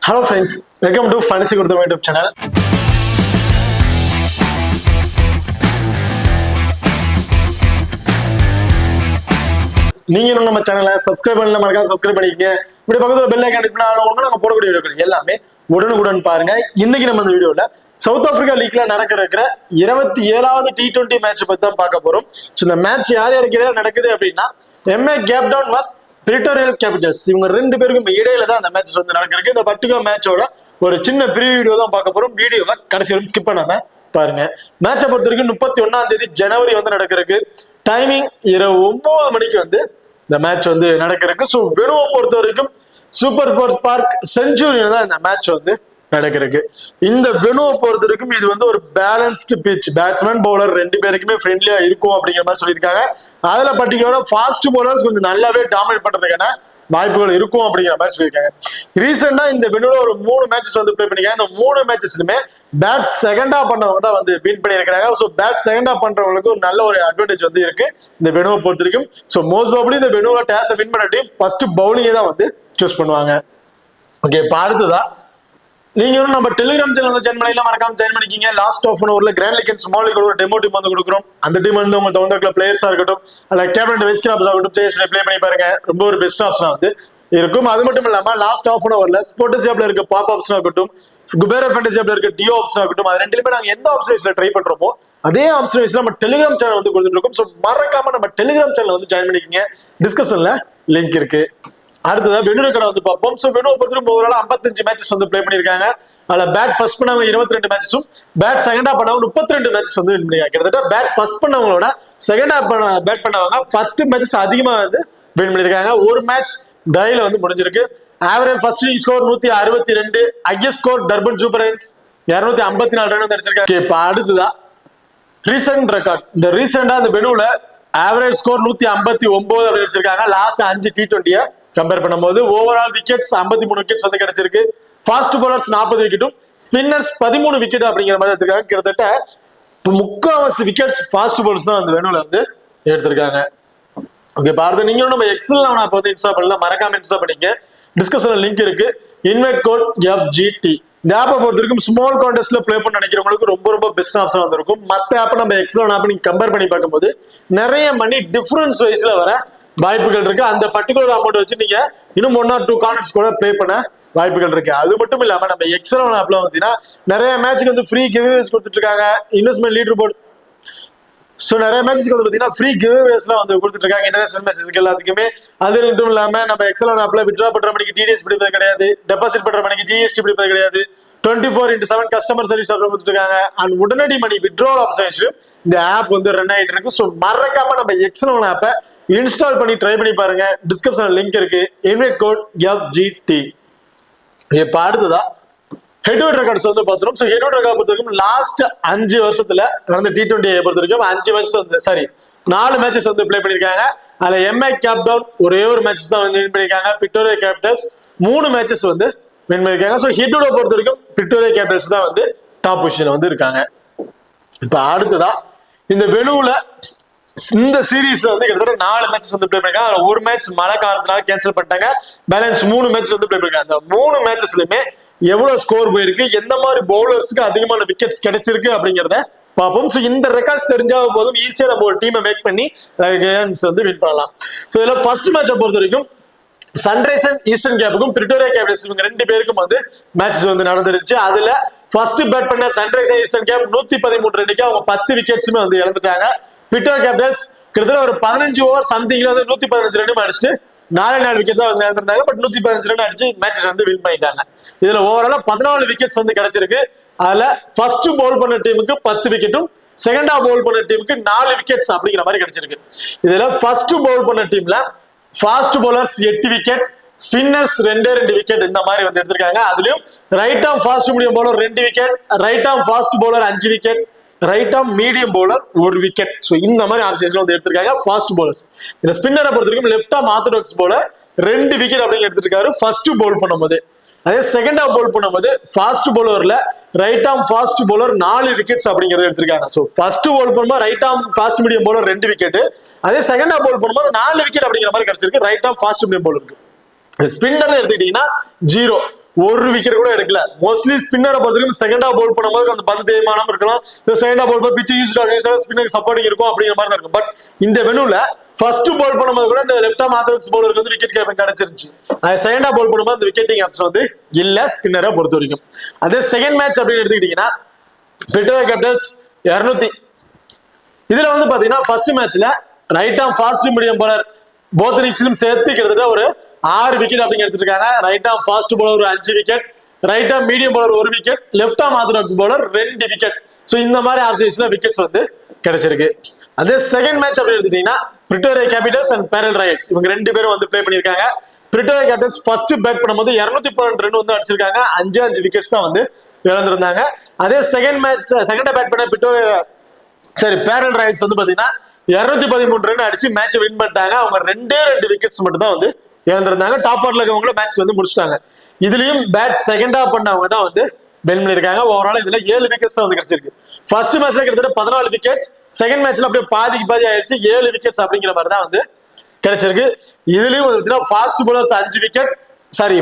Hello friends, welcome to Fantasy Gurudam YouTube channel. நீங்க இன்னும் நம்ம சேனலை சப்ஸ்கிரைப் பண்ணல மறக்காம சப்ஸ்கிரைப் பண்ணிக்கங்க. இப்படி பக்கத்துல பெல் ஐகான் கிளிக் பண்ணா உடனே நம்ம போடக்கூடிய வீடியோக்கள் எல்லாமே உடனுக்குடன் பாருங்க. இன்னைக்கு நம்ம இந்த வீடியோல சவுத் ஆப்பிரிக்கா லீக்ல நடக்கிற 27வது T20 மேட்ச் பத்தி தான் பார்க்க போறோம். சோ இந்த மேட்ச் யார் யாருக்கு நடக்குது அப்படின்னா MA Cape Town vs Pretoria Capitals இவங்க ரெண்டு பேருக்கும் இடையில தான் அந்த மேட்ச் வந்து நடக்கிறது. இந்த பர்டிகுலர் மேட்சோட ஒரு சின்ன ப்ரீவியூ வீடியோ தான் பார்க்க போறோம். வீடியோவை கடைசி வரைக்கும் ஸ்கிப் பண்ணாம பாருங்க. மேட்சை பொறுத்த வரைக்கும் 31 ஜனவரி வந்து நடக்கிறதுக்கு டைமிங் இரவு 9 மணிக்கு வந்து இந்த மேட்ச் வந்து நடக்கிறதுக்கு. ஸோ வெனுவை பொறுத்த வரைக்கும் சூப்பர் ஸ்போர்ட்ஸ் பார்க் செஞ்சுரியில தான் இந்த மேட்ச் வந்து நடக்கிறதுக்கு. இந்த வெனுவை பொறுத்த வரைக்கும் இது வந்து ஒரு பேலன்ஸ்டு பிச், பேட்ஸ்மேன் பவுலர் ரெண்டு பேருக்குமே ஃப்ரெண்ட்லியா இருக்கும் அப்படிங்கிற மாதிரி சொல்லியிருக்காங்க. அதுல பர்டிகுலரா ஃபாஸ்ட் பவுலர்ஸ் கொஞ்சம் நல்லாவே டாமினேட் பண்றதுக்கான வாய்ப்புகள் இருக்கும் அப்படிங்கிற மாதிரி சொல்லியிருக்காங்க. ரீசெண்டா இந்த வெனுல ஒரு 3 மேட்சஸ் வந்து பிளே பண்ணிருக்காங்க. இந்த 3 மேட்சஸ்லுமே பேட் செகண்டா பண்ணவங்க தான் வந்து வின் பண்ணியிருக்காங்க. ஸோ பேட் செகண்டா பண்றவங்களுக்கு ஒரு நல்ல ஒரு அட்வான்டேஜ் வந்து இருக்கு இந்த வெனுவை பொறுத்த வரைக்கும். ஸோ மோஸ்ட் ப்ராபபிலி இந்த வெனுவை டேஸை வின் பண்ண டீம் ஃபர்ஸ்ட் பவுலிங்கை தான் வந்து சூஸ் பண்ணுவாங்க. ஓகே, இப்போ அடுத்ததான் நீங்க நம்ம டெலிகிராம் சேனல் வந்து ஜாயின் பண்ணலாம், மறக்காம ஜாயின் பண்ணிக்கிங்க. லாஸ்ட் ஆஃப் அன் ஓவர்ல grand league and small league ஒரு டெமோ டீம் வந்து கொடுக்குறோம். அந்த டீம் வந்து உங்க டவுன் பிளேயர்ஸா இருக்கட்டும், அல்ல கேப்டன் வைஸ் கேப்டன்ஸ் ஆகட்டும், சேஸ் ப்ளே பண்ணி பாருங்க. ரொம்ப ஒரு பெஸ்ட் ஆப்ஷனா வந்து இருக்கும். அது மட்டும் இல்லாம லாஸ்ட் ஆஃப் அன் ஓவர்ல ஸ்போர்ட்ஸ் ஆப்ல இருக்க பாப் ஆப்ஷன் ஆகட்டும், குபேரா ஃபேண்டசி ஆப்ல இருக்க டியோ ஆப்ஷன் ஆகட்டும், அது ரெண்டுலயுமே நாங்க எந்த ஆப்ஷன் வைஸ்ல ட்ரை பண்றோமோ அதே ஆப்ஷன் வைஸ்ல நம்ம டெலிகிராம் சேனல் வந்து கொடுத்துட்டு இருக்கோம். ஸோ மறக்காம நம்ம டெலிகிராம் சேனல் வந்து ஜாயின் பண்ணிக்கிங்க. டிஸ்கிரிப்ஷன்ல லிங்க் இருக்கு. அடுத்ததா வெனு கடை வந்து பார்ப்போம். ஸோ வெனுவை பொறுத்தவரைக்கும் ஓவரால் 55 மேட்சஸ் வந்து பிளே பண்ணிருக்காங்க. அதுல பேட் ஃபர்ஸ்ட் பண்ணவங்க 22 மேட்சஸும் பேட் செகண்டா பண்ணவங்க 32 மேட்சஸ் வந்து வின் பண்ணிருக்காங்க. கிட்டத்தட்ட பேட் ஃபர்ஸ்ட் பண்ணவங்களோட செகண்டா பேட் பண்ணவங்க 10 மேட்சஸ் அதிகமா வந்து வின் பண்ணிருக்காங்க. ஒரு மேட்ச் டைல வந்து முடிஞ்சிருக்கு. Average first inning score 162, highest score Durban Super Giants 254 run வந்து அடிச்சிருக்காங்க. இப்ப அடுத்ததா ரீசெண்ட் ரெக்கார்ட். இந்த ரீசெண்டா இந்த வெனுல ஆவரேஜ் ஸ்கோர் 159 அப்படி அடிச்சிருக்காங்க. லாஸ்ட் 5 T20 கம்பேர் பண்ணும்போது ஓவரால் விக்கெட்ஸ் 53 விக்கெட்ஸ் வந்து கிடைச்சிருக்கு. ஃபாஸ்ட் பவுலர்ஸ் 40 விக்கெட்டும், ஸ்பின்னர்ஸ் 13 விக்கெட் அப்படிங்கிற மாதிரி எடுத்திருக்காங்க. கிட்டத்தட்ட முக்காவாசி விக்கெட்ஸ் ஃபாஸ்ட் பவுலர்ஸ் தான் அந்த வெனுல வந்து எடுத்திருக்காங்க. ஓகே, பாருங்க நீங்களும் நம்ம எக்ஸல் நான் அப்போ வந்து இன்ஸ்டால் பண்ணலாம், மறக்காம இன்ஸ்டால் பண்ணிக்க. டிஸ்கிரிப்ஷன்ல லிங்க் இருக்கு. Invite code FGT. இந்த ஆப்பை பொறுத்த வரைக்கும் ஸ்மால் கான்டெஸ்ட்ல பிளே பண்ண நினைக்கிறவங்களுக்கு ரொம்ப பெஸ்ட் ஆப்ஷன் வந்திருக்கும். மற்ற ஆப்பை நம்ம எக்ஸல் ஆப் நீங்க கம்பேர் பண்ணி பார்க்கும்போது நிறைய மணி டிஃபரன்ஸ் வைஸ்ல வர வாய்ப்புகள் இருக்கு. அந்த பர்டிகுலர் அமௌண்ட் வச்சு நீங்க இன்னும் 1 or 2 கான்டெஸ்ட் கூட பிளே பண்ண வாய்ப்புகள் இருக்கு. அது மட்டும் இல்லாம நம்ம எக்ஸல் ஆப்ல பாத்தீங்கன்னா நிறைய மேட்ச்க்கு வந்து ஃப்ரீ கிவ்அவேஸ் கொடுத்துட்டு இருக்காங்க. Investment leader board. ஸோ நிறைய மேட்ச்க்கு வந்து பாத்தீங்கன்னா ஃப்ரீ கிவ்அவேஸ்லாம் வந்து கொடுத்துட்டு இருக்காங்க இன்டர்நேஷனல் மேட்சஸ்க்கு எல்லாத்துக்குமே. அது மட்டும் இல்லாம நம்ம எக்ஸல் ஆப்ல வித்ட்ரா பண்ற மணிக்கு டிடிஎஸ் பிடிப்பது கிடையாது, டெபாசிட் பண்ற மணிக்கு GST பிடிப்பது கிடையாது, 24/7 கஸ்டமர் சர்வீஸ் ஆப்ல கொடுத்துட்டு இருக்காங்க. அண்ட் உடனடி மணி வித்ட்ராவல் ஆப்ஷன் இந்த ஆப் வந்து ரன் ஆயிட்டு இருக்கு. ஸோ மறக்காம நம்ம எக்ஸல் ஆப்பை இன்ஸ்டால் பண்ணி ட்ரை பண்ணி பாருங்க. டிஸ்கிரிப்ஷன்ல லிங்க் இருக்கு. Invite code FGT. இப்ப அடுத்ததா ஹெட்வர்ட் ரெக்கார்ட்ஸ் வந்து பார்த்துரும். ஸோ ஹெட்வர்ட் ரெக்கார்ட் பொறுத்த வரைக்கும் லாஸ்ட் 5 வருஷத்துல நடந்த T20 பொறுத்த வரைக்கும் 5 மேட்சஸ் வந்து 4 மேட்சஸ் வந்து பிளே பண்ணிருக்காங்க. அதுல MA கேப் டவுன் ஒரே ஒரு மேட்சஸ் தான் வந்து வின் பண்ணிருக்காங்க. பிரிட்டோரியா கேபிட்டல்ஸ் 3 மேட்சஸ் வந்து வின் பண்ணிருக்காங்க. ஸோ ஹெட்வர்டை பொறுத்த வரைக்கும் பிரிட்டோரியா கேபிட்டல்ஸ் தான் வந்து டாப் பொசிஷன் வந்து இருக்காங்க. இப்ப அடுத்ததா இந்த வெனுல இந்த சீரீஸ்ல வந்து கிட்டத்தட்ட 4 மேட்சஸ் வந்து பிளே பண்ணிருக்காங்க. அதுல ஒரு மேட்ச் மழை காரணத்தினால கேன்சல் பண்ணிட்டாங்க. பேலன்ஸ் 3 மேட்சஸ் வந்து பிளே பண்ணிருக்காங்க. அந்த 3 மேட்சஸ்லயுமே எவ்வளவு ஸ்கோர் போயிருக்கு, எந்த மாதிரி பவுலர்ஸ்க்கு அதிகமான விக்கெட்ஸ் கிடைச்சிருக்கு அப்படிங்கறத பார்ப்போம். ஸோ இந்த ரெக்கார்ட்ஸ் தெரிஞ்சா போதும் ஈஸியா நம்ம ஒரு டீமை மேக் பண்ணி வந்து வின் பண்ணலாம். ஸோ இதுல ஃபர்ஸ்ட் மேட்சை பொறுத்த வரைக்கும் சன்ரைசர்ஸ் ஈஸ்டர்ன் கேப்புக்கும் பிரிட்டோரியா கேபிட்டல்ஸ் இவங்க 2 பேருக்கும் வந்து மேட்சஸ் வந்து நடந்துருச்சு. அதுல ஃபர்ஸ்ட் பேட் பண்ண சன்ரைசர்ஸ் ஈஸ்டர்ன் கேப் 113 ரன்னுக்கு அவங்க 10 விக்கெட்ஸுமே வந்து இழந்துட்டாங்க. பிரிட்டோரியா கேபிட்டல்ஸ் கிட்டத்தட்ட ஒரு 15 ஓவர் சம்திங்ல வந்து 115 ரன் அடிச்சுட்டு 4 விக்கெட் தான் வந்து இழந்திருந்தாங்க. பட் 115 ரன் அடிச்சு மேட்சஸ் வந்து வின் பண்ணிட்டாங்க. இதுல ஓவராலா 14 விக்கெட்ஸ் வந்து கிடைச்சிருக்கு. அதுல ஃபர்ஸ்ட் பவுல் பண்ண டீமுக்கு 10 விக்கெட்டும், செகண்டா பவுல் பண்ண டீமுக்கு 4 விக்கெட்ஸ் அப்படிங்கிற மாதிரி கிடைச்சிருக்கு. இதுல ஃபர்ஸ்ட் பவுல் பண்ண டீம்ல fast bowlers 8 wicket, spinners 2 wicket இந்த மாதிரி வந்து எடுத்திருக்காங்க. அதுலயும் right arm fast medium bowler 2 wicket, right arm fast bowler 5 wicket, right arm medium bowler 1 wicket. So இந்த மாதிரி ஆப்ஷன்ஸ்ல வந்து எடுத்திருக்காங்க ஃபாஸ்ட் பவுலர்ஸ். இந்த ஸ்பின்னரை பொறுத்த வரைக்கும் left arm orthodox bowler 2 wicket அப்படிங்க எடுத்திருக்காரு ஃபர்ஸ்ட் பவுல் பண்ணும்போது. அதே செகண்ட் ஆஃப் பவுல் பண்ணும்போது ஃபாஸ்ட் பவுலர்ல right arm fast bowler 4 wickets அப்படிங்கறத எடுத்திருக்காங்க. ஸோ ஃபர்ஸ்ட் பவுல் பண்ணும்போது right arm fast medium bowler 2 wicket, அதே செகண்ட் ஆஃப் பவுல் பண்ணும்போது 4 விக்கெட் அப்படிங்கிற மாதிரி கிடைச்சிருக்கு ரைட் ஆர்ம் ஃபாஸ்ட் மீடியம் பவுலருக்கு. ஸ்பின்னர் எடுத்துக்கிட்டீங்கன்னா 0. ஒரு விக்கெட் கூட எடுக்கல. மோஸ்ட்லி ஸ்பின்னரை பொறுத்தவரைக்கும் செகண்டா பவுல் பண்ணும்போது அந்த பந்து தேய்மானம் இருக்கலாம், செகண்டா பவுல் பிச்சு யூஸ் ஸ்பின்னருக்கு சப்போர்ட்டிங் இருக்கும் அப்படிங்கிற மாதிரி தான் இருக்கும். பட் இந்த வெனுல ஃபர்ஸ்ட் பவுல் பண்ணும்போது கூட இந்த லெஃப்ட் ஆர்ம் ஆர்த்தடாக்ஸ் பவுலருக்கு வந்து விக்கெட் கேப்பிங் கிடைச்சிருச்சு. அது செகண்டா பவுல் பண்ணும்போது அந்த விக்கெட்டிங் ஆப்ஷன் வந்து இல்ல ஸ்பின்னரை பொறுத்த வரைக்கும். அதே செகண்ட் மேட்ச் அப்படின்னு எடுத்துக்கிட்டீங்கன்னா பிரிட்டோரியா கேபிட்டல்ஸ் 200. இதுல வந்து பாத்தீங்கன்னா ஃபர்ஸ்ட் மேட்ச்ல right arm fast medium bowler both இன்னிங்ஸ்லயும் சேர்த்து கிட்டத்தட்ட ஒரு 6 விக்கெட் அப்படிங்க எடுத்திருக்காங்க. ரைட் ஆர்ம் ஃபாஸ்ட் பவுலர் ஒரு 5 wicket, right arm medium bowler 1 wicket, left arm orthodox bowler 2 wicket. So இந்த மாதிரி ஆப்ஷன்ஸ்ல விக்கெட்ஸ் வந்து கிடைச்சிருக்கு. அதே செகண்ட் மேட்ச் அப்படி எடுத்துட்டீங்கன்னா Pretoria Capitals and Paarl Royals இவங்க 2 பேரும் வந்து ப்ளே பண்ணிருக்காங்க. பிரிட்டோரியா கேபிட்டல்ஸ் ஃபர்ஸ்ட் பேட் பண்ணும்போது 212 ரன் வந்து அடிச்சிருக்காங்க. 5 விக்கெட்ஸ் தான் வந்து இழந்திருந்தாங்க. அதே செகண்டா பேட் பண்ண பேரல் ராயல்ஸ் வந்து பாத்தீங்கன்னா 213 ரன் அடிச்சு மேட்ச் வின் பண்ணிட்டாங்க. அவங்க 2 விக்கெட்ஸ் மட்டும் தான் வந்து இழந்திருந்தாங்க. டாப் ஆர்டர்ல இருக்கவங்க மேட்ச் வந்து முடிச்சிட்டாங்க. இதுலயும் பேட் செகண்டா பண்ணவங்க தான் வந்து வின் பண்ணிருக்காங்க. ஓவரால் இதுல 7 விக்கெட்ஸ் வந்து கிடைச்சிருக்கு. ஃபர்ஸ்ட் மேட்ச்ல கிட்டத்தட்ட 14 விக்கெட்ஸ், செகண்ட் மேட்ச்ல அப்படியே பாதிக்கு பாதி ஆயிடுச்சு, 7 விக்கெட்ஸ் அப்படிங்கிற மாதிரி தான் வந்து கிடைச்சிருக்கு. இதுலயும் வந்து fast bowlers 5 wicket,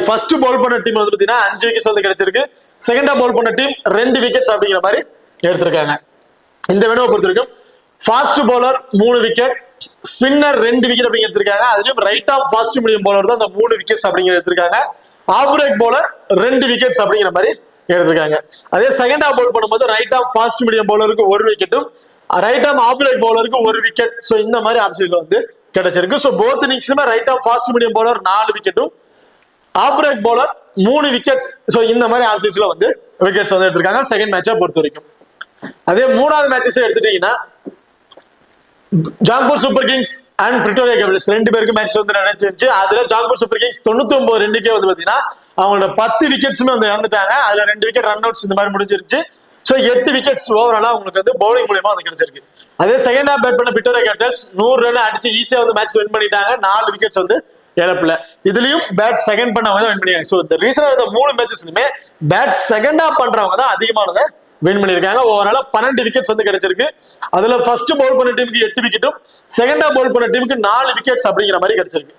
first Pavul பண்ண டீம் வந்து பாத்தீங்கன்னா 5 விக்கெட்ஸ் வந்து கிடைச்சிருக்கு. செகண்டா பவுல் பண்ண டீம் 2 விக்கெட்ஸ் அப்படிங்கிற மாதிரி எடுத்திருக்காங்க. இந்த வெனுவை பொறுத்த வரைக்கும் fast bowler 3 wicket, spinner 2 wicket அப்படிங்க எடுத்திருக்காங்க. அதுலயும் right arm fast medium bowler தான் அந்த 3 விக்கெட்ஸ் அப்படிங்கிற எடுத்திருக்காங்க. ஆஃப் பிரேக் பவுலர் 2 விக்கெட்ஸ் அப்படிங்கிற மாதிரி எடுத்திருக்காங்க. அதே செகண்டா பவுல் பண்ணும்போது ரைட் ஆர்ம் ஃபாஸ்ட் மீடியம் பவுலருக்கு 1 விக்கெட்டும், ரைட் ஆர்ம் ஆஃப் பிரேக் பவுலருக்கு 1 விக்கெட். சோ இந்த மாதிரி ஆப்ஷன்ல வந்து கிடைச்சிருக்கு. சோ போத் இன்னிங்ஸ்லயுமே right arm fast medium bowler 4 விக்கெட்டும், off break bowler 3 wickets. So இந்த மாதிரி ஆப்ஷன்ஸ்ல வந்து விக்கெட்ஸ் வந்து எடுத்திருக்காங்க செகண்ட் மேட்சை பொறுத்த வரைக்கும். அதே மூணாவது மேட்சஸ் எடுத்துட்டீங்கன்னா Joburg Super Kings and Pretoria Capitals 2 பேருக்கு மேட்ச் வந்து நடந்துச்சு. அதுல ஜாங்பூர் சூப்பர் கிங்ஸ் 99 ரன்னுக்கே வந்து பாத்தீங்கன்னா அவங்களோட 10 விக்கெட்ஸுமே வந்து இழந்துட்டாங்க. அதுல 2 விக்கெட் ரன் அவுட்ஸ் இந்த மாதிரி முடிஞ்சிருச்சு. சோ 8 விக்கெட்ஸ் ஓவராலா அவங்களுக்கு வந்து பவுலிங் மூலமா வந்து கிடைச்சிருக்கு. அதே செகண்ட் ஹாஃப் பேட் பண்ண பிரிட்டோரியா கேபிட்டல்ஸ் 100 ரன் அடிச்சு ஈஸியா வந்து மேட்ச் வின் பண்ணிட்டாங்க. 4 விக்கெட்ஸ் வந்து இழப்புல. இதுலயும் பேட் செகண்ட் பண்ணவங்க தான் வின் பண்ணிருக்காங்க. சோ இந்த ரீசன் இந்த 3 மேட்சஸ்லயுமே பேட் செகண்ட் ஹாஃப் பண்றவங்க தான் அதிகமானதை வின் பண்ணிருக்காங்க. ஓவரால 12 விக்கெட்ஸ் வந்து கிடைச்சிருக்கு. அதுல ஃபர்ஸ்ட் பவுல் பண்ண டீமுக்கு 8 விக்கெட்டும், செகண்டா பவுல் பண்ண டீமுக்கு 4 விக்கெட்ஸ் அப்படிங்கிற மாதிரி கிடைச்சிருக்கு.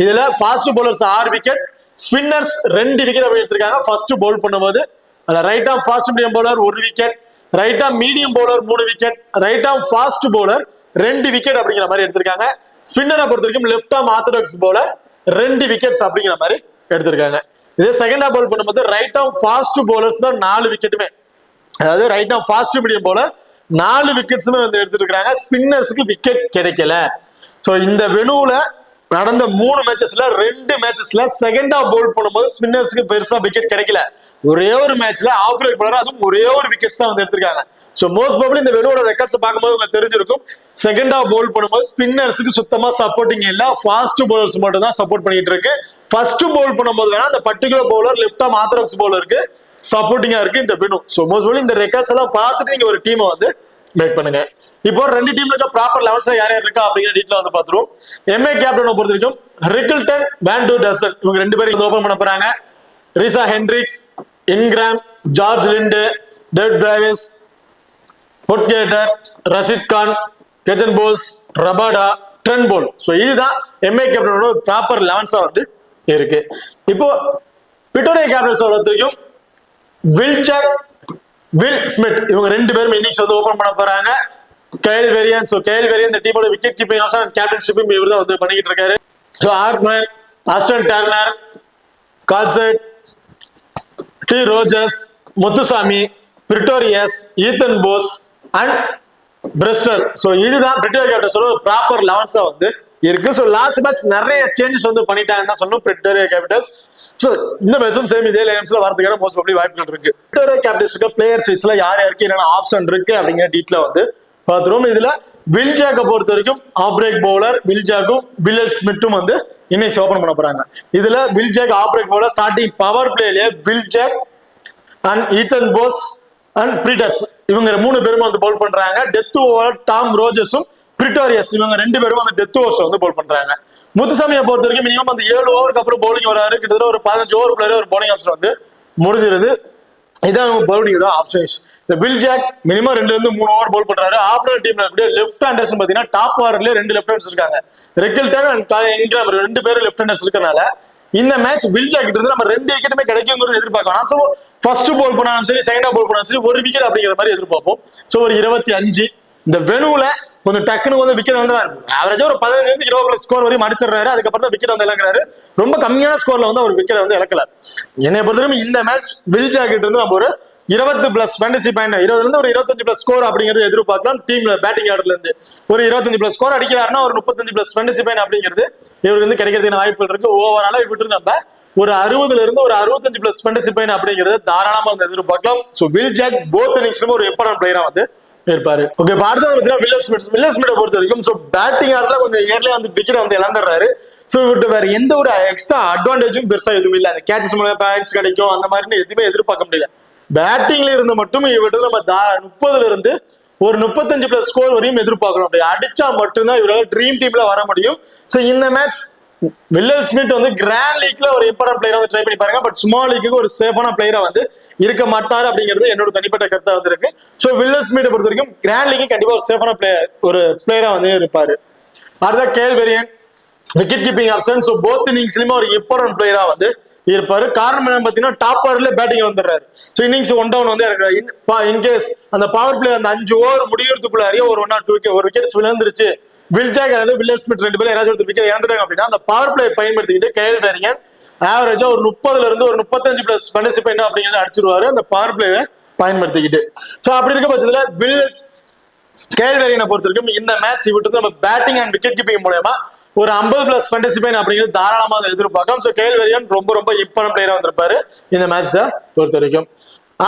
இதுல fast bowlers 6 wicket, spinners 2 wicket அப்படி எடுத்திருக்காங்க. ஃபர்ஸ்ட் பவுல் பண்ணும்போது அதுல right arm fast medium bowler 1 wicket, right arm medium bowler 3 wicket, right arm fast bowler 2 wicket அப்படிங்கிற மாதிரி எடுத்திருக்காங்க. ஸ்பின்னரை பொறுத்த வரைக்கும் left arm orthodox bowler 2 wickets அப்படிங்கிற மாதிரி எடுத்திருக்காங்க. இதே செகண்டா பவுல் பண்ணும்போது ரைட் ஆர்ம் ஃபாஸ்ட் பவுலர்ஸ் தான் 4 விக்கெட்டுமே, அதாவது right arm fast medium bowler 4 விக்கெட்ஸுமே வந்து எடுத்துருக்காங்க. ஸ்பின்னர்ஸ்க்கு விக்கெட் கிடைக்கல. சோ இந்த வெனுல நடந்த 3 மேட்சஸ்ல 2 மேட்சஸ்ல செகண்டா பவுல் பண்ணும்போது ஸ்பின்னர்ஸ்க்கு பெருசா விக்கெட் கிடைக்கல. ஒரே ஒரு மேட்ச்ல ஆஃப் பிரேக் பவுலர் அதுவும் ஒரே ஒரு விக்கெட்ஸ் தான் வந்து எடுத்திருக்காங்க. சோ மோஸ்ட் ப்ராபபிலி இந்த வெனுவோட ரெக்கார்ட்ஸ் பார்க்கும்போது உங்களுக்கு தெரிஞ்சிருக்கும், செகண்டா பவுல் பண்ணும்போது ஸ்பின்னர்ஸ்க்கு சுத்தமா சப்போர்ட்டிங் இல்ல, ஃபாஸ்ட் பவுலர்ஸ் மட்டும் தான் சப்போர்ட் பண்ணிட்டு இருக்கு. ஃபர்ஸ்ட் பவுல் பண்ணும்போது வேணா அந்த particular bowler left arm orthodox பவுலருக்கு சப்போர்ட்டிங்கா இருக்கு இந்த வெனு. சோ மோஸ்ட் ப்ராபபிலி இந்த ரெக்கார்ட்ஸ் எல்லாம் பார்த்துட்டு நீங்க ஒரு டீமை வந்து மேக் பண்ணுங்க. இப்போ 2 டீம்ல இருக்க ப்ராப்பர் லெவல்ஸ்ல யார் யார் இருக்கா அப்படிங்கிற டீடைல் வந்து பாத்துருவோம். எம்ஏ கேப்டனை பொறுத்த வரைக்கும் ரிக்கில்டன், வேன் டூ டசன் இவங்க 2 பேரும் ஓபன் பண்ண போறாங்க. Reeza Hendricks, Ingram, George Linde, David Brevis, Potgieter, Rashid Khan, கெஜன் Bosch, Rabada, Trent Boult. So இதுதான் எம்ஏ கேப்டனோட ப்ராப்பர் லெவன்ஸா வந்து இருக்கு. இப்போ பிரிட்டோரியா கேபிட்டல்ஸ் வரைக்கும் வில் ஜாக், வில் ஸ்மித் இவங்க 2 பேரும் இன்னிங்ஸ் வந்து ஓபன் பண்ண போறாங்க. Kyle Verreynne, so Kyle Verreynne இந்த டீமோட விக்கெட் கீப்பிங் ஆப்ஷன் அண்ட் கேப்டன்ஷிப்பும் இவர் தான் வந்து பண்ணிட்டு இருக்காரு. சோ ஆர்க்மேன், ஆஸ்டன் டர்னர், கால்செட், T Rogers, Muthusamy, Pretorius, Ethan Bosch and பிரெஸ்டர். So இதுதான் பிரிட்டோரியா கேபிட்டல்ஸோட ப்ராப்பர் லெவன்ஸா வந்து இருக்கு. சோ லாஸ்ட் மேட்ச் நிறைய சேஞ்சஸ் வந்து பண்ணிட்டாங்கன்னு தான் சொன்னோம் பிரிட்டோரியா கேபிட்டல்ஸ். சோ இந்த மேட்சும் சேம் இதே லைன்ஸ்ல வரதுக்கான மோஸ்ட் ப்ராபபிலி வாய்ப்புகள் இருக்கு. பிரிட்டோரியா கேபிட்டல்ஸ்க்கு பிளேயர்ஸ் லிஸ்ட்ல யார் யாருக்கு என்னென்ன ஆப்ஷன் இருக்கு அப்படிங்கிற டீடைல வந்து பாத்துருவோம். இதுல வில் ஜாக்கை பொறுத்த வரைக்கும் ஆஃப் பிரேக் பவுலர் வில் ஜாக்கும் வில் ஸ்மித்தும் வந்து இன்னிங்ஸ் ஓபன் பண்ண போறாங்க. இதுல Will Jacks off break bowler starting power பிளேலயே Will Jacks and Ethan Bosch and Pretorius இவங்க 3 பேரும் வந்து பவுல் பண்றாங்க. டெத் ஓவர் டாம் ரோஜர்ஸும் பிரிட்டோரியஸ் இவங்க 2 பேரும் அந்த டெத் ஓவர்ஸ் வந்து பவுல் பண்றாங்க. முத்துசாமியை பொறுத்த வரைக்கும் மினிமம் அந்த 7 ஓவருக்கு அப்புறம் பவுலிங் வராரு. கிட்டத்தட்ட ஒரு 15 ஓவர் பிளேயர் ஒரு பவுலிங் ஆப்ஷன் வந்து முடிஞ்சிருது. இதான் பவுலிங்கோட ஆப்ஷன்ஸ். இந்த வில் ஜாக் மினிமம் 2 ல இருந்து 3 ஓவர் பவுல் பண்றாரு. ஆப்னர் டீம்ல லெஃப்ட் ஹேண்டர்ஸ் பாத்தீங்கன்னா டாப் ஆர்டர்ல 2 லெஃப்ட் ஹேண்டர்ஸ் இருக்காங்க. ரிக்கில்டன் அண்ட் இன்கிராம் 2 பேரும் லெஃப்ட் ஹேண்டர்ஸ் இருக்கனால இந்த மேட்ச் வில் ஜாக்கிட்ட இருந்து நம்ம 2 விக்கெட்டுமே கிடைக்குங்கிறது எதிர்பார்க்கலாம். ஸோ ஃபர்ஸ்ட் போல் பண்ணாலும் சரி, செகண்டா போல் பண்ணாலும் சரி, ஒரு விக்கெட் அப்படிங்கிற மாதிரி எதிர்பார்ப்போம். ஸோ ஒரு 25 இந்த வெனுல கொஞ்சம் டக்குனு வந்து விக்கெட் வந்து ஆவரேஜா ஒரு 15-20 ஸ்கோர் வரையும் அடிச்சிடறாரு. அதுக்கப்புறம் தான் விக்கெட் வந்து இழக்கிறாரு. ரொம்ப கம்மியான ஸ்கோர்ல வந்து அவர் விக்கெட் வந்து இழக்கல. என்னை பொறுத்தவரைக்கும் இந்த மேட்ச் வில் ஜாக்கிட்ட இருந்து நம்ம ஒரு 20+ ஃபேண்டசி பாயிண்ட், 20 ஒரு 25+ ஸ்கோர் அப்படிங்கிறது எதிர்பார்க்கலாம். டீம்ல பேட்டிங் ஆர்டர்ல இருந்து ஒரு 25+ ஸ்கோர் அடிக்கிறாருன்னா ஒரு 35+ ஃபேண்டசி பாயிண்ட் அப்படிங்கிறது இவருக்கு வந்து கிடைக்கிறதுக்கு வாய்ப்புகள் இருக்கு. ஓவராலா விட்டு நம்ம ஒரு 60 இருந்து ஒரு 65+ ஃபேண்டசி பாயிண்ட் அப்படிங்கிறது தாராளமா வந்து எதிர்பார்க்கலாம். ஸோ வில் ஜாக் போத் இன்னிங்ஸ்லயும் ஒரு இம்பார்ட்டன்ட் பிளேயரா வந்து இருப்பாரு. ஓகே, அடுத்தது வில்லியர் ஸ்மித்தை பொறுத்த வரைக்கும் ஸோ பேட்டிங் ஆர்டர்ல கொஞ்சம் இயர்லியா வந்து விக்கெட் வந்து இழந்துடுறாரு. ஸோ இவர்கிட்ட வேற எந்த ஒரு எக்ஸ்ட்ரா அட்வான்டேஜும் பெருசா எதுவும் இல்லை. அந்த கேச்சஸ் மூலம் பாயிண்ட்ஸ் கிடைக்கும் அந்த மாதிரி எதுவுமே எதிர்பார்க்க முடியல. பேட்டிங்ல இருந்து மட்டும் இவர்கிட்ட நம்ம 30 இருந்து ஒரு 35+ ஸ்கோர் வரையும் எதிர்பார்க்கணும். அப்படி அடிச்சா மட்டும்தான் இவரால் ட்ரீம் டீம்ல வர முடியும். ஸோ இந்த மேட்ச் வில்லியர் ஸ்மித் வந்து கிராண்ட் லீக்ல ஒரு இம்பார்ட்டன்ட் பிளேயரா வந்து ட்ரை பண்ணி பாருங்க. பட் ஸ்மால் லீக்கு ஒரு சேஃபான பிளேயரா வந்து இருக்க மாட்டாரு அப்படிங்கிறது என்னோட தனிப்பட்ட கருத்தா வந்து இருக்கு. ஸோ வில்லியர் ஸ்மித்தை பொறுத்த வரைக்கும் கிராண்ட் லீக்கு கண்டிப்பா ஒரு சேஃபான பிளேயரா வந்து இருப்பாரு. அடுத்த Kyle Verreynne wicket keeping option. So both இன்னிங்ஸ்லயுமே ஒரு இம்பார்ட்டன்ட் பிளேயரா வந்து இருப்பாரு. காரணம் என்ன பாத்தீங்கன்னா டாப் ஆர்டர்ல பேட்டிங் வந்துடுறாரு. ஸோ இன்னிங்ஸ் 1 down வந்து இன்கேஸ் அந்த பவர் பிளே அந்த 5 ஓவர் முடியறதுக்குள்ளாரியே ஒரு 1 or 2 விக்கெட்ஸ் விழுந்துருச்சு, வில் ஜாக் அல்லது வில்லியர் ஸ்மித் 2 பேரும் யாராச்சும் ஒரு விக்கெட் இழந்துட்டாங்க அப்படின்னா அந்த பவர் பிளே பயன்படுத்திக்கிட்டு கேல் வெரியன் ஆவரேஜா ஒரு 30 இருந்து ஒரு 35+ ஃபேண்டசி பாயிண்ட் அப்படிங்கிறத அடிச்சிருவாரு அந்த பவர் பிளே பயன்படுத்திக்கிட்டு. ஸோ அப்படி இருக்க பட்சத்துல கேல் வெரியனை பொறுத்த வரைக்கும் இந்த மேட்ச் விட்டு நம்ம பேட்டிங் அண்ட் விக்கெட் கீப்பிங் மூலமா ஒரு 50+ ஃபேண்டசி பாயிண்ட் அப்படிங்கிறது தாராளமாக எதிர்பார்க்கலாம். ஸோ கேல் வெரியன் ரொம்ப இம்பார்ட்டன்ட் பிளேயரா வந்திருப்பாரு இந்த மேட்சை பொறுத்த வரைக்கும்.